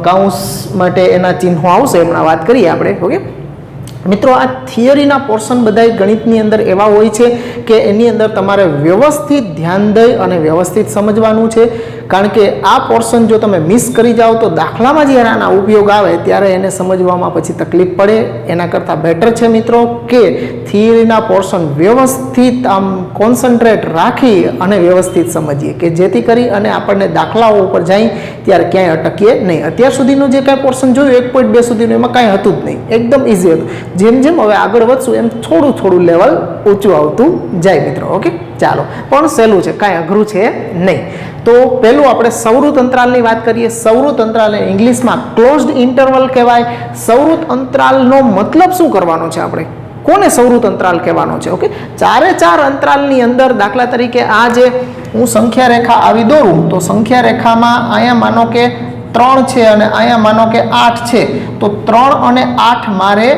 કૌંસ માટે એના ચિહ્નો આવશે, હમણાં વાત કરીએ આપણે. ઓકે મિત્રો, આ થિયરીના પોર્શન બધા ગણિતની અંદર એવા હોય છે કે એની અંદર તમારે વ્યવસ્થિત ધ્યાન દઈ અને વ્યવસ્થિત સમજવાનું છે, કારણ કે આ પોર્શન જો તમે મિસ કરી જાઓ તો દાખલામાં જ્યારે આના ઉપયોગ આવે ત્યારે એને સમજવામાં પછી તકલીફ પડે. એના કરતાં બેટર છે મિત્રો કે થિયરીના પોર્શન વ્યવસ્થિત આમ કોન્સન્ટ્રેટ રાખી અને વ્યવસ્થિત સમજીએ, કે જેથી કરી અને આપણને દાખલાઓ ઉપર જાય ત્યારે ક્યાંય અટકીએ નહીં. અત્યાર સુધીનું જે કાંઈ પોર્શન જોયું 1.2 સુધીનું એમાં કાંઈ હતું જ નહીં, એકદમ ઇઝી હતું. જેમ જેમ હવે આગળ વધશું એમ થોડું લેવલ ઊંચું આવતું જાય મિત્રો. ઓકે, ચાલો, પણ સહેલું છે, કાંઈ અઘરું છે નહીં. તો પહેલું આપણે સવૃત અંતરાલની વાત કરીએ. સવૃત અંતરાલ ઇંગ્લિશમાં ક્લોઝડ ઇન્ટરવલ કહેવાય. સવૃત અંતરાલનો મતલબ શું કરવાનો છે આપણે, કોને સવૃત અંતરાલ કહેવાનો છે? ઓકે, 4 અંતરાલની અંદર દાખલા તરીકે આ જે હું સંખ્યા રેખા આવી દોરું તો સંખ્યા રેખામાં અહીંયા માનો કે 3 છે અને અહીંયા માનો કે 8 છે, તો 3 અને 8 મારે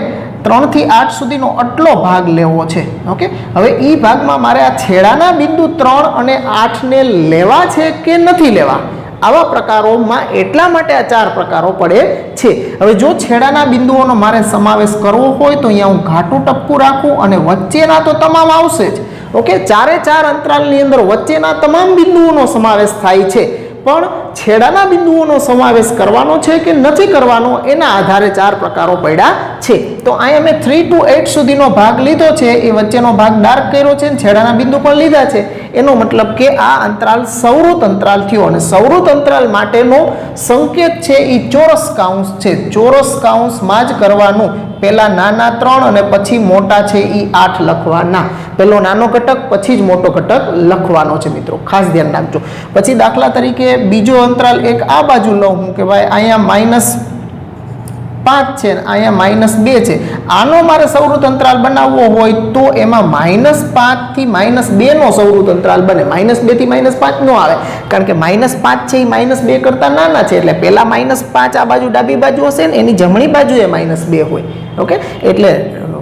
3 થી 8 સુધીનો આટલો ભાગ લેવો છે. ઓકે, હવે એ ભાગમાં મારે આ છેડાના બિંદુ 3 અને 8 ને લેવા છે કે નથી લેવા, આવા પ્રકારોમાં એટલા માટે આ 4 પ્રકારો પડે છે. હવે જો છેડાના બિંદુઓનો મારે સમાવેશ કરવો હોય તો અહીંયા હું ઘાટું ટપકું રાખું અને વચ્ચેના તો તમામ આવશે જ. ઓકે, 4 અંતરાલની અંદર વચ્ચેના તમામ બિંદુઓનો સમાવેશ થાય છે, પણ છેડાના બિંદુઓનો સમાવેશ કરવાનો છે કે નથી કરવાનો એના આધારે 4 પ્રકારો પડ્યા છે. તો અહીંયા મેં 3 to 8 સુધીનો ભાગ લીધો છે, એ વચ્ચેનો ભાગ ડાર્ક કર્યો છે, છેડાના બિંદુ પણ લીધા છે. એનો મતલબ કે આ અંતરાલ સવૃત અંતરાલ થયો, અને સવૃત અંતરાલ માટેનો સંકેત છે એ ચોરસ કૌંસ છે. ચોરસ કૌંસમાં જ કરવાનું, પહેલા નાના 3 અને પછી મોટા છે એ 8 લખવાના. પહેલો નાનો ઘટક પછી જ મોટો ઘટક લખવાનો છે મિત્રો, ખાસ ધ્યાન રાખજો. પછી દાખલા તરીકે બીજો અંતરાલ એક આ બાજુ લઉં હું કે ભાઈ અહીંયા -5 છે, અહીંયા -2 છે. આનો મારે સવૃત અંતરાલ બનાવવો હોય તો એમાં -5 થી -2 નો સવૃત અંતરાલ બને. -2 થી -5 નો આવે, કારણ કે -5 છે એ -2 કરતાં નાના છે, એટલે પહેલા -5 આ બાજુ ડાબી બાજુ હશે ને એની જમણી બાજુએ -2 હોય. ઓકે, એટલે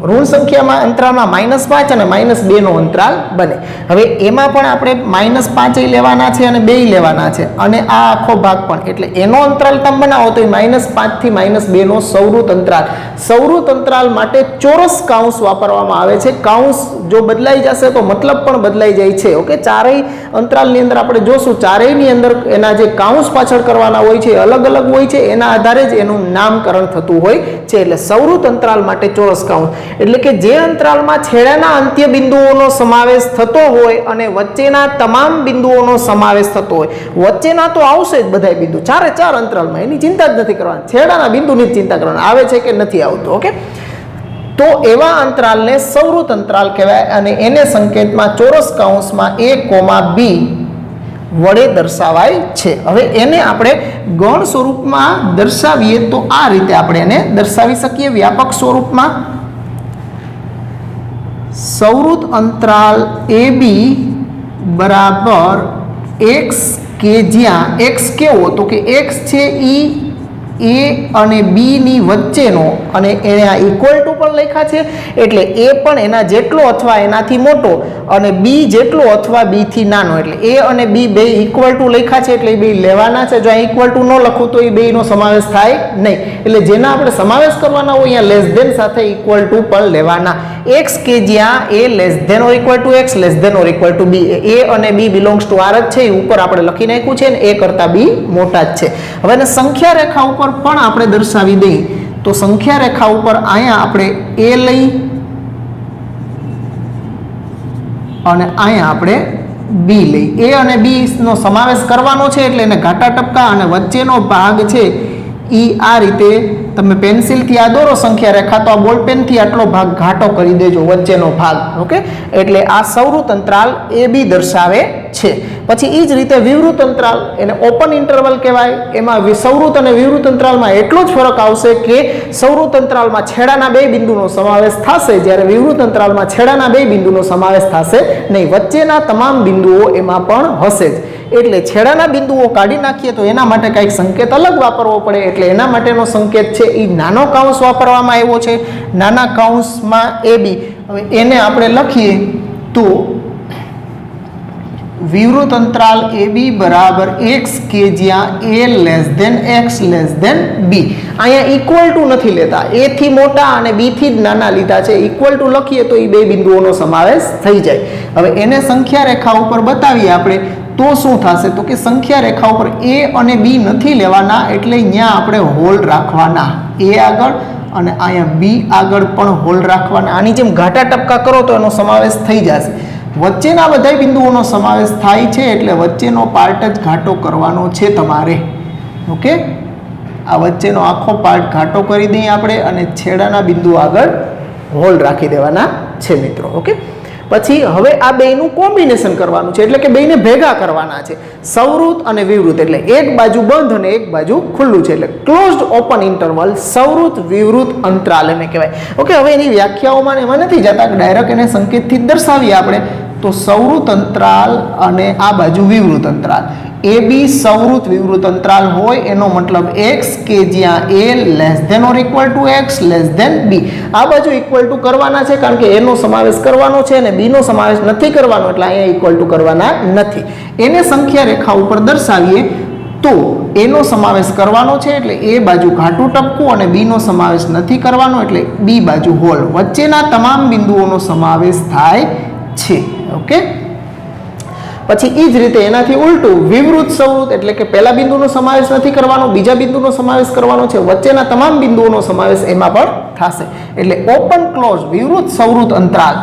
ઋણ સંખ્યામાં અંતરાલમાં -5 અને -2 નો અંતરાલ બને. હવે એમાં પણ આપણે -5 લેવાના છે અને 2 લેવાના છે, અને આ આખો ભાગ પણ, એટલે એનો અંતરાલ તમે બનાવો તો -5 થી -2 નો સવૃત અંતરાલ. સવૃત અંતરાલ માટે ચોરસ કૌંસ વાપરવામાં આવે છે. કૌંસ જો બદલાઈ જશે તો મતલબ પણ બદલાઈ જાય છે. ઓકે, 4 અંતરાલની અંદર આપણે જોશું, 4ની અંદર એના જે કૌંસ પાછળ કરવાના હોય છે અલગ અલગ હોય છે, એના આધારે જ એનું નામકરણ થતું હોય છે. એટલે સવૃત અંતરાલ માટે ચોરસ કૌંસ. એટલે કે જે અંતરાલમાં છેડાના અંત્ય બિંદુઓનો સમાવેશ થતો હોય અને વચ્ચેના તમામ બિંદુઓનો સમાવેશ થતો હોય, વચ્ચેના તો આવશે જ બધા બિંદુ, ચારે ચાર અંતરાલમાં, એની ચિંતા જ નથી કરવાની, છેડાના બિંદુની જ ચિંતા કરવાની, આવે છે કે નથી આવતું. ઓકે, તો એવા અંતરાલને સૌરુત અંતરાલ કહેવાય અને એને સંકેતમાં ચોરસ કૌંસમાં a, b વડે દર્શાવાય છે. હવે એને આપણે ગણ સ્વરૂપમાં દર્શાવીએ તો આ રીતે આપણે એને દર્શાવી શકીએ. વ્યાપક સ્વરૂપમાં સૌરુત અંતરાલ AB બરાબર x કે જ્યાં x કેવો, તો કે x છે ઈ A અને B ની વચ્ચેનો, અને એને આ ઇક્વલ ટુ પણ લખ્યા છે એટલે A પણ એના જેટલો અથવા એનાથી મોટો અને B જેટલો અથવા B થી નાનો, એટલે A અને B બે ઇક્વલ ટુ લખ્યા છે એટલે એ બે લેવાના છે. જો આ ઇક્વલ ટુ ન લખું તો એ બેનો સમાવેશ થાય નહીં, એટલે જેના આપણે સમાવેશ કરવાના હોય અહીંયા લેસ ધેન સાથે ઇક્વલ ટુ પણ લેવાના. x કે જ્યાં A less than or equal to x less than or equal to B, A અને B બિલોંગ્સ ટુ R જ છે, એ ઉપર આપણે લખી નાખ્યું છે, અને A કરતા B મોટા જ છે. હવે એને સંખ્યા રેખા ઉપર પણ આપણે દર્શાવી દઈએ તો સંખ્યા રેખા ઉપર અહીંયા આપણે A લઈ અને અહીંયા આપણે B લઈ, A અને B નો સમાવેશ કરવાનો છે એટલે એને ઘાટા ટપકા અને વચ્ચેનો ભાગ છે એ આ રીતે તમે પેન્સિલથી આ દોરો સંખ્યા રેખા, તો આ બોલપેનથી આટલો ભાગ ઘાટો કરી દેજો, વચ્ચેનો ભાગ. ઓકે, એટલે આ સૌરુત અંતરાલ AB દર્શાવે છે. પછી એ જ રીતે વિવૃત અંતરાલ, એને ઓપન ઇન્ટરવલ કહેવાય. એમાં સૌરુત અને વિવૃત અંતરાલમાં એટલો જ ફરક આવશે કે સૌરુત અંતરાલમાં છેડાના બે બિંદુનો સમાવેશ થશે, જ્યારે વિવૃત અંતરાલમાં છેડાના બે બિંદુનો સમાવેશ થશે નહીં, વચ્ચેના તમામ બિંદુઓ એમાં પણ હશે જ. એટલે છેડાના બિંદુઓ કાઢી નાખીએ તો એના માટે કંઈક સંકેત અલગ વાપરવો પડે, એટલે એના માટેનો સંકેત છે એ નાનો કૌંસ વાપરવામાં આવ્યો છે, નાના કૌંસમાં AB. હવે એને આપણે લખીએ તો વિવૃત અંતરાલ AB બરાબર x કે જ્યાં A less than x less than B. અહીંયા ઇક્વલ ટુ નથી લેતા, A થી મોટા અને B થી જ નાના લીધા છે. ઇક્વલ ટુ લખીએ તો એ બે બિંદુઓનો સમાવેશ થઈ જાય. હવે એને સંખ્યા રેખા ઉપર બતાવીએ આપણે તો શું થશે, તો કે સંખ્યા રેખા ઉપર A અને B નથી લેવાના, એટલે અહીંયા આપણે હોલ રાખવાના, A આગળ અને અહીંયા B આગળ પણ હોલ રાખવાના. આની જેમ ઘાટા ટપકા કરો તો એનો સમાવેશ થઈ જશે. વચ્ચેના બધા બિંદુઓનો સમાવેશ થાય છે એટલે વચ્ચેનો પાર્ટ જ ઘાટો કરવાનો છે તમારે. ઓકે, આ વચ્ચેનો આખો પાર્ટ ઘાટો કરી દઈએ આપણે અને છેડાના બિંદુ આગળ હોલ રાખી દેવાના છે મિત્રો. ઓકે, પછી હવે આ બેયનું કોમ્બિનેશન કરવાનું છે, એટલે કે બેયને ભેગા કરવાના છે, સૌરુત અને વિવૃત. એટલે એક બાજુ બંધ અને એક બાજુ ખુલ્લું છે, એટલે ક્લોઝડ ઓપન ઇન્ટરવલ સૌરુત વિવૃત અંતરાલ એને કહેવાય. ઓકે, હવે એની વ્યાખ્યાઓમાં એમાં નથી જતા, ડાયરેક્ટ એને સંકેતથી જ દર્શાવીએ આપણે. તો સૌરુત અંતરાલ અને આ બાજુ વિવૃત અંતરાલ, AB સૌરુત વિવૃત અંતરાલ હોય એનો મતલબ x કે જ્યાં A less than or equal to x less than B. આ બાજુ ઇક્વલ ટુ કરવાના છે કારણ કે એનો સમાવેશ કરવાનો છે અને B નો સમાવેશ નથી કરવાનો, એટલે અહીંયા ઇક્વલ ટુ કરવાના નથી. એને સંખ્યા રેખા ઉપર દર્શાવીએ તો એનો સમાવેશ કરવાનો છે એટલે A બાજુ ઘાટું ટપકું અને B નો સમાવેશ નથી કરવાનો એટલે B બાજુ હોલ, વચ્ચેના તમામ બિંદુઓનો સમાવેશ થાય છે. ઓકે, પછી એ જ રીતે એનાથી ઉલટું વિવૃત સૌરુત, એટલે કે પહેલા બિંદુનો સમાવેશ નથી કરવાનો, બીજા બિંદુનો સમાવેશ કરવાનો છે, વચ્ચેના તમામ બિંદુઓનો સમાવેશ એમાં પણ થશે. એટલે ઓપન ક્લોઝ વિવૃત સૌરુત અંતરાલ,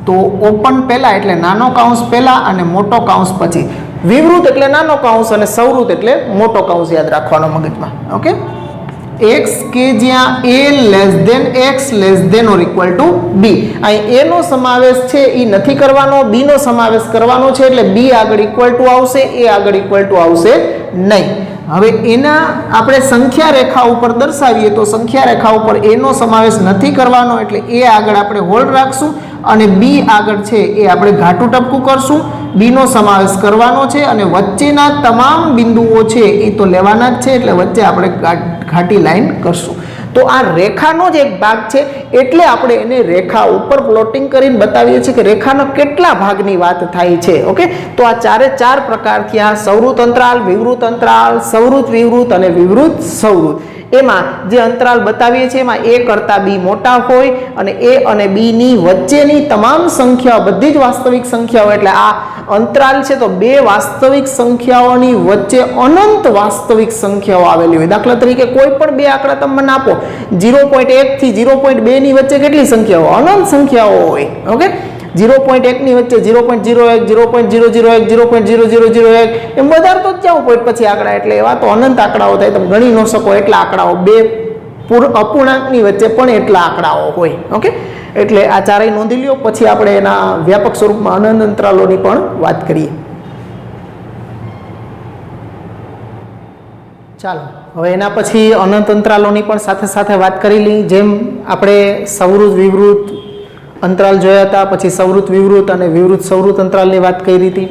તો ઓપન પહેલા એટલે નાનો કૌંસ પહેલા અને મોટો કૌંસ પછી. વિવૃત એટલે નાનો કૌંસ અને સૌરુત એટલે મોટો કૌંસ યાદ રાખવાનો મગજમાં. ઓકે, x કે જ્યાં A less than x less than or equal to B. અહીં A નો સમાવેશ છે એ નથી કરવાનો, B નો સમાવેશ કરવાનો છે એટલે B આગળ ઇક્વલ ટુ આવશે, A આગળ ઇક્વલ ટુ આવશે નહીં. હવે એના આપણે સંખ્યા રેખા ઉપર દર્શાવીએ તો સંખ્યા રેખા ઉપર A નો સમાવેશ નથી કરવાનો એટલે A આગળ આપણે હોલ રાખશું અને B આગળ છે એ આપણે ઘાટું ટપકું કરશું. B નો સમાવેશ કરવાનો છે અને વચ્ચેના તમામ બિંદુઓ છે એ તો લેવાના જ છે એટલે વચ્ચે આપણે ઘાટી લાઈન કરશું. તો આ રેખાનો જ એક ભાગ છે એટલે આપણે એને રેખા ઉપર પ્લોટિંગ કરીને બતાવીએ છીએ કે રેખાનો કેટલા ભાગની વાત થાય છે. ઓકે, તો આ ચારે ચાર પ્રકારથી આ સૌરુત અંતરાલ, વિવૃત અંતરાલ, સૌરુત વિવૃત અને વિવૃત સૌરુત, એમાં જે અંતરાલ બતાવીએ છીએ એમાં A કરતાં B મોટા હોય અને A અને B ની વચ્ચેની તમામ સંખ્યાઓ બધી જ વાસ્તવિક સંખ્યાઓ, એટલે આ અંતરાલ છે તો બે વાસ્તવિક સંખ્યાઓની વચ્ચે અનંત વાસ્તવિક સંખ્યાઓ આવેલી હોય. દાખલા તરીકે કોઈ પણ બે આંકડા તમે મને આપો 0.1 થી 0.2 ની વચ્ચે કેટલી સંખ્યાઓ? અનંત સંખ્યાઓ હોય. ઓકે, 0.1 ની વચ્ચે 0.01 0.001 0.0001 એમ વધારતો જ જાવ પોઈન્ટ પછી આંકડા, એટલે એવા તો અનંત આંકડાઓ થાય, તમે ગણી ન શકો એટલા આંકડાઓ. બે અપૂર્ણાંકની વચ્ચે પણ એટલા આંકડાઓ હોય. ઓકે, એટલે આ ચારેય નોંધી લ્યો. પછી આપણે એના વ્યાપક સ્વરૂપમાં અનંત અંતરાલોની પણ વાત કરીએ. ચાલો હવે એના પછી અનંત અંતરાલોની પણ સાથે સાથે વાત કરી લઈ. જેમ આપણે સવૃત વિવૃત અંતરાલ જોયા હતા, પછી સવૃત વિવૃત અને વિવૃત સવૃત અંતરાલની વાત કરી હતી,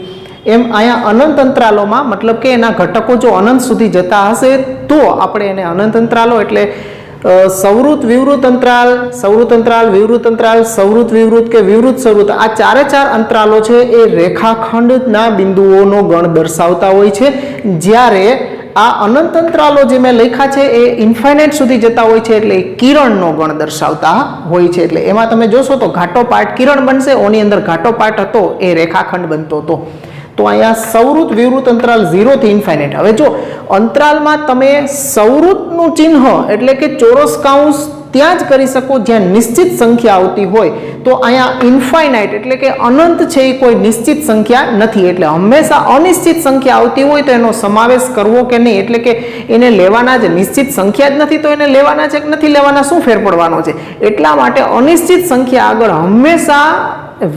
એમ અહીંયા અનંત અંતરાલોમાં મતલબ કે એના ઘટકો જો અનંત સુધી જતા હશે તો આપણે એને અનંત અંતરાલો એટલે સવૃત વિવૃત અંતરાલ, સવૃત અંતરાલ, વિવૃત અંતરાલ, સવૃત વિવૃત કે વિવૃત સવૃત, આ ચારે ચાર અંતરાલો છે એ રેખાખંડના બિંદુઓનો ગણ દર્શાવતા હોય છે. જ્યારે આ અનંત અંતરાલો જે મેં લખ્યા છે એ ઇન્ફાઇનાઇટ સુધી જતા હોય છે, એટલે કિરણનો ગણ દર્શાવતા હોય છે. એટલે એમાં તમે જોશો તો ઘાટો પાર્ટ કિરણ બનશે, ઓની અંદર ઘાટો પાર્ટ હતો એ રેખાખંડ બનતો હતો. તો અહીંયા સવૃત વિવૃત અંતરાલ 0 થી ઇન્ફાઇનાઇટ. હવે જો અંતરાલમાં તમે સવૃતનું ચિહ્ન એટલે કે ચોરસ કૌંસ ત્યાં જ કરી શકો જ્યાં નિશ્ચિત સંખ્યા આવતી હોય. તો અહીંયા ઇન્ફાઇનાઇટ એટલે કે અનંત છે એ કોઈ નિશ્ચિત સંખ્યા નથી, એટલે હંમેશા અનિશ્ચિત સંખ્યા આવતી હોય તો એનો સમાવેશ કરવો કે નહીં, એટલે કે એને લેવાના જ નિશ્ચિત સંખ્યા જ નથી તો એને લેવાના છે કે નથી લેવાના, શું ફેર પડવાનો છે. એટલા માટે અનિશ્ચિત સંખ્યા આગળ હંમેશા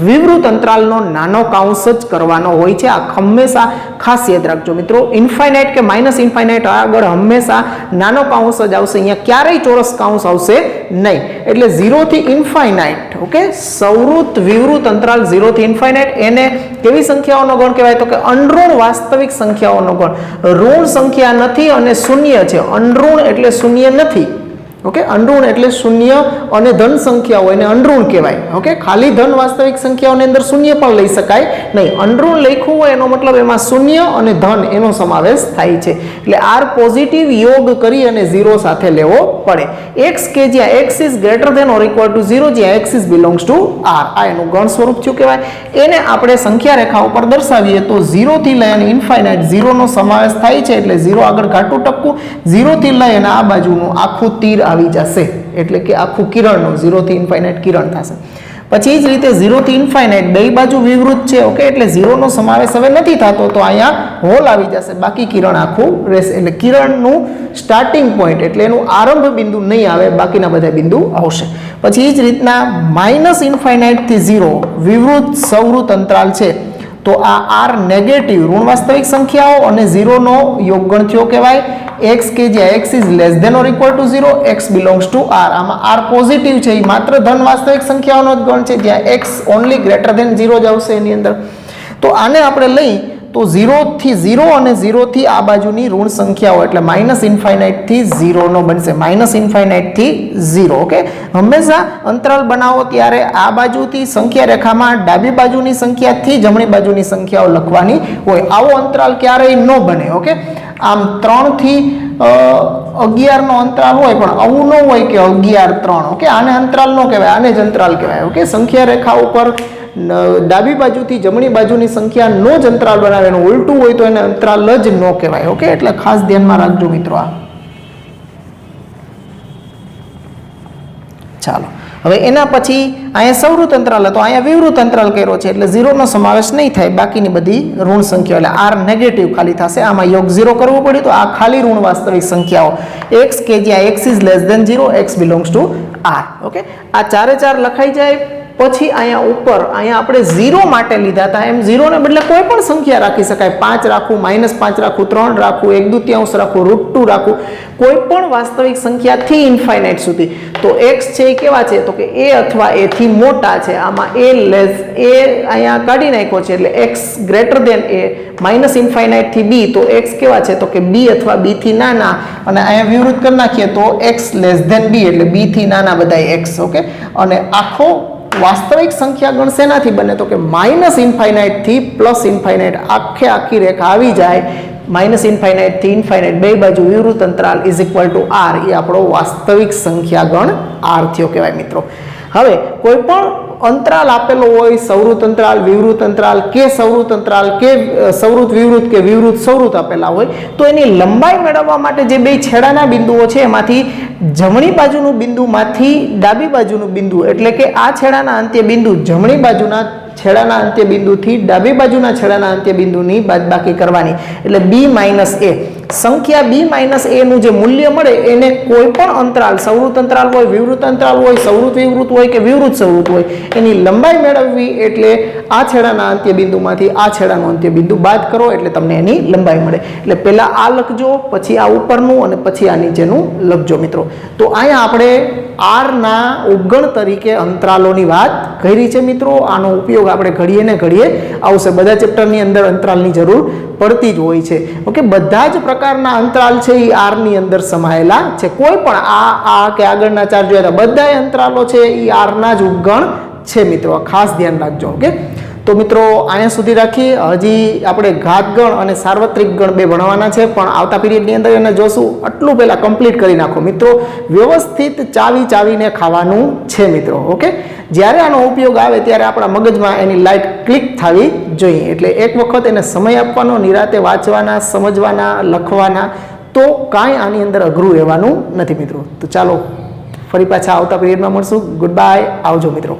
વિવૃત અંતરાલનો નાનો કૌંસ જ કરવાનો હોય છે. આ હંમેશા ખાસ યાદ રાખજો મિત્રો. ઇન્ફાઇનાઇટ કે માઇનસ ઇન્ફાઇનાઇટ આગળ હંમેશા નાનો કૌંસ જ આવશે, અહીંયા ક્યારેય ચોરસ કૌંસ આવશે નહીં. એટલે 0 થી ઇન્ફાઇનાઇટ, ઓકે, સવૃત વિવૃત અંતરાલ 0 થી ઇન્ફાઇનાઇટ, એને કેવી સંખ્યાઓનો ગણ કહેવાય? તો કે અનઋણ વાસ્તવિક સંખ્યાઓનો ગણ. ઋણ સંખ્યા નથી અને શૂન્ય છે. અનઋણ એટલે શૂન્ય નથી. ઓકે, અનઋણ એટલે શૂન્ય અને ધન સંખ્યા હોય એને અનઋણ કહેવાય. ઓકે, ખાલી ધન વાસ્તવિક સંખ્યાઓની અંદર શૂન્ય પણ લઈ શકાય નહીં. અનઋણ લખ્યું હોય એનો મતલબ એમાં શૂન્ય અને ધન એનો સમાવેશ થાય છે. એટલે આર પોઝિટિવ યોગ કરી અને 0 સાથે લેવો પડે. x કે જ્યાં x is greater than or equal to 0, જ્યાં x is belongs to r, આ એનું ગણ સ્વરૂપ થયું કહેવાય. એને આપણે સંખ્યા રેખા ઉપર દર્શાવીએ તો 0 થી લઈ અને ઇન્ફાઇનાઇટ 0 નો સમાવેશ થાય છે, એટલે 0 આગળ ઘાટું ટપકું, 0 થી લઈ અને આ બાજુનું આખું તીર આવી જશે, એટલે કે આખું કિરણનું 0 થી ઇન્ફાઇનાઇટ કિરણ થશે. પછી એ જ રીતે 0 થી ઇન્ફાઇનાઇટ બે બાજુ વિવૃત છે. ઓકે, એટલે 0 નો સમાવેશ હવે નથી થતો તો અહીંયા હોલ આવી જશે, બાકી કિરણ આખું રહેશે. એટલે કિરણનું સ્ટાર્ટિંગ પોઈન્ટ એટલે એનું આરંભ બિંદુ નહીં આવે, બાકીના બધા બિંદુ આવશે. પછી એ જ રીતના માઇનસ ઇન્ફાઇનાઇટ થી 0 વિવૃત સવૃત અંતરાલ છે, તો આ આર નેગેટિવ ઋણ વાસ્તવિક સંખ્યાઓ અને 0 નો યોગગણ થયો કહેવાય. x કે જ્યાં x is less than or equal to 0, x belongs to r, આમાં r પોઝિટિવ છે, એ માત્ર ધન વાસ્તવિક સંખ્યાઓનો જ ગણ છે, જ્યાં x ઓનલી ગ્રેટર ધેન 0 જ આવશે એની અંદર. તો આને આપણે લઈ તો 0 થી 0 અને 0 થી આ બાજુની ઋણ સંખ્યાઓ એટલે માઇનસ ઇન્ફાઇનાઇટ થી 0 નો બનશે, માઇનસ ઇન્ફાઇનાઇટ થી 0. ઓકે, હંમેશા અંતરાલ બનાવો ત્યારે આ બાજુથી સંખ્યા રેખામાં ડાબી બાજુની સંખ્યાથી જમણી બાજુની સંખ્યાઓ લખવાની હોય. આવો અંતરાલ ક્યારેય ન બને. ઓકે, આમ 3 થી 11 નો અંતરાલ હોય પણ આવું ન હોય કે 11 3. ઓકે, આને અંતરાલ ન કહેવાય, આને જ અંતરાલ કહેવાય. ઓકે, સંખ્યા રેખા ઉપર ડાબી બાજુથી જમણી બાજુની સંખ્યા નો જ અંતરાલ બનાવે, એનું ઉલટું હોય તો એને અંતરાલ જ ન કહેવાય. ઓકે, એટલે ખાસ ધ્યાનમાં રાખજો મિત્રો. આ ચાલો હવે એના પછી અહીંયા સવૃત અંતરાલ હતો, અહીંયા વિવૃત અંતરાલ કર્યો છે, એટલે 0 નો સમાવેશ નહીં થાય, બાકીની બધી ઋણ સંખ્યાઓ એટલે આર નેગેટિવ ખાલી થશે. આમાં યોગ 0 કરવું પડ્યું તો આ ખાલી ઋણ વાસ્તવિક સંખ્યાઓ x કે જ્યાં x is less than 0, x belongs to r. Okay, આ ચારે ચાર લખાઈ જાય. પછી અહીંયા ઉપર અહીંયા આપણે 0 માટે લીધા હતા, એમ 0 ને બદલે કોઈ પણ સંખ્યા રાખી શકાય. 5 રાખું, -5 રાખું, 3 રાખું, 1/2 રાખું, √2 રાખું, કોઈ પણ વાસ્તવિક સંખ્યાથી ઇન્ફાઇનાઇટ સુધી. તો x છે એ કેવા છે? તો કે a અથવા a થી મોટા છે. આમાં a અહીંયા કાઢી નાખ્યો છે, એટલે x greater than a, minus infinite થી b, તો x કેવા છે? તો કે b અથવા b થી નાના, અને અહીંયા વિવૃત કરી નાખીએ તો x લેસ ધેન b, એટલે b થી નાના બધા x. ઓકે, અને આખો વાસ્તવિક સંખ્યા ગણ શેનાથી બને? તો કે માઇનસ ઇન્ફાઇનાઇટ થી પ્લસ ઇન્ફાઇનાઇટ આખી રેખા આવી જાય. માઇનસ ઇન્ફાઇનાઇટ થી ઇન્ફાઇનાઇટ બે બાજુ વિવૃત અંતરાલ ઇઝ ઇક્વલ ટુ r, એ આપણો વાસ્તવિક સંખ્યા ગણ r થયો કહેવાય મિત્રો. હવે કોઈ પણ અંતરાલ આપેલો હોય, સૌરુત અંતરાલ, વિવૃત અંતરાલ કે સૌરુત અંતરાલ કે સૌરુત વિવૃત કે વિવૃત સૌરુત આપેલા હોય, તો એની લંબાઈ મેળવવા માટે જે બે છેડાના બિંદુઓ છે એમાંથી જમણી બાજુનું બિંદુમાંથી ડાબી બાજુનું બિંદુ, એટલે કે આ છેડાના અંત્ય બિંદુ જમણી બાજુના છેડાના અંત્ય બિંદુથી ડાબી બાજુના છેડાના અંત્ય બિંદુની બાદબાકી કરવાની, એટલે b - a. સંખ્યા b - a નું જે મૂલ્ય મળે એને કોઈ પણ અંતરાલ, સૌરુત અંતરાલ હોય, વિવૃત અંતરાલ હોય, સૌરુત વિવૃત હોય કે વિવૃત સૌરુત હોય, એની લંબાઈ મેળવવી એટલે આ છેડાના અંત્ય બિંદુમાંથી આ છેડાનો અંત્ય બિંદુ બાદ કરો એટલે તમને એની લંબાઈ મળે. એટલે પહેલા આ લખજો, પછી આ ઉપરનું અને પછી આ નીચેનું લખજો મિત્રો. તો અહીંયા આપણે r ના ઉપગણ તરીકે અંતરાલોની વાત કરી છે મિત્રો. આનો ઉપયોગ આપણે ઘડીએ ને ઘડીએ આવશે. બધા ચેપ્ટરની અંદર અંતરાલની જરૂર પડતી જ હોય છે. ઓકે, બધા જ પ્રકારના અંતરાલ છે એ r ની અંદર સમાયેલા છે. કોઈ પણ આ કે આગળના ચાર જોયા હતા બધા અંતરાલો છે એ r ના જ ઉપગણ છે મિત્રો. ખાસ ધ્યાન રાખજો. ઓકે, તો મિત્રો અહીંયા સુધી રાખીએ. હજી આપણે ઘાતગણ અને સાર્વત્રિક ગણ બે ભણવાના છે, પણ આવતા પીરિયડની અંદર એને જોશું. આટલું પહેલાં કમ્પ્લીટ કરી નાખો મિત્રો. વ્યવસ્થિત ચાવીને ખાવાનું છે મિત્રો. ઓકે, જ્યારે આનો ઉપયોગ આવે ત્યારે આપણા મગજમાં એની લાઇટ ક્લિક થવી જોઈએ. એટલે એક વખત એને સમય આપવાનો, નિરાતે વાંચવાના, સમજવાના, લખવાના, તો કાંઈ આની અંદર અઘરું રહેવાનું નથી મિત્રો. તો ચાલો ફરી પાછા આવતા પીરિયડમાં મળશું. ગુડ બાય, આવજો મિત્રો.